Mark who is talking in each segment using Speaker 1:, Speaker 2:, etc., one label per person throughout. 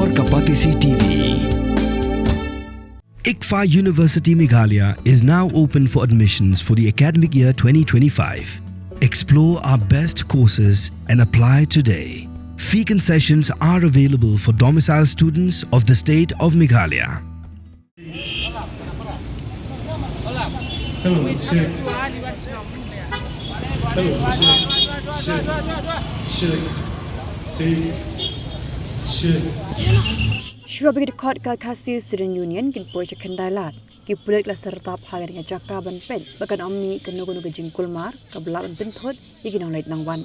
Speaker 1: और Kapatisi TV. ICFA University Meghalaya is now open for admissions for the academic year 2025. Explore our best courses and apply today. Fee concessions are available for domicile students of the state of Meghalaya.
Speaker 2: Hello, sir. Hello, sir.
Speaker 3: Shuwa bagi Dkhot ka Khasi Student Union kin Porsche Khyndailad ki Pulit la Syrtap hagan dengan jaka ban pen bakan omni kenu-kenu ke jingkul mar ka belak ban Dkhot ikin lait nang wan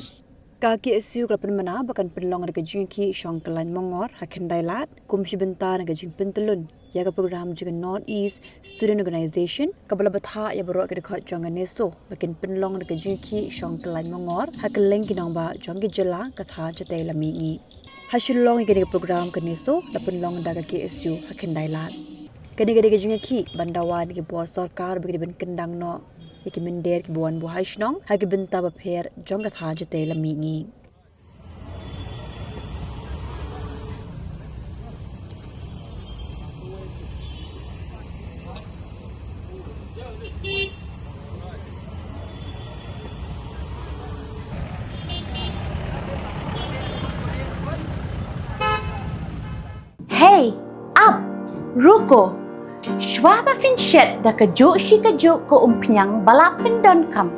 Speaker 3: ka ki esu ka pen mana bakan penlong ke jingki syong kelan mongor ha Khyndailad kum sibenta ke jing pentelun ya ka program juga North East Student Organization ka bala batha ya baro ke Dkhot jong nesto bakan penlong ke jingki syong kelan mongor ha keleng kinang ba jong ke jela ka tha jate la mingi hasil long ke program ke nesto dapat long daga ke esu ha Khyndailad kene-kene ke jingki bandawan ke bor sarkar bagi ben kendang no iki mender ki buan bu haishnong ha ki benta ba pher jong ka tha jate la mingi
Speaker 4: Hey, up, ruko. Shwa ba fin shet da ka jo shi ka jo ko umpnyang balapin don kam.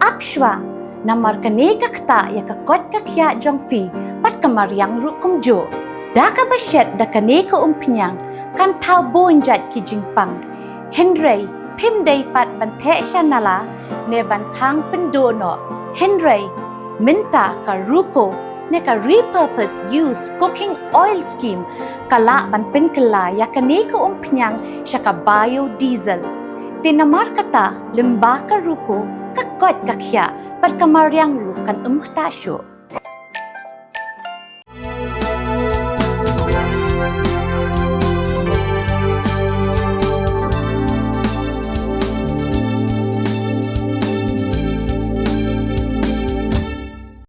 Speaker 4: Up shwa, namar ka ne ka kta ya ka kot ka kya jong fi pat kamar yang rukum jo. Da ka ba shet da ka ne ka umpnyang kan tau bonjat ki jingpang. Henry, pim day pat ban the shanala ne ban thang pendo no. Henry, minta ka ruko ne ka repurpose use cooking oil scheme kala ban pen kala ya kane ko umpnyang siya ka biodiesel tinamar kata limba ka ruko ka kot ka kya par kamaryang rukan kta syo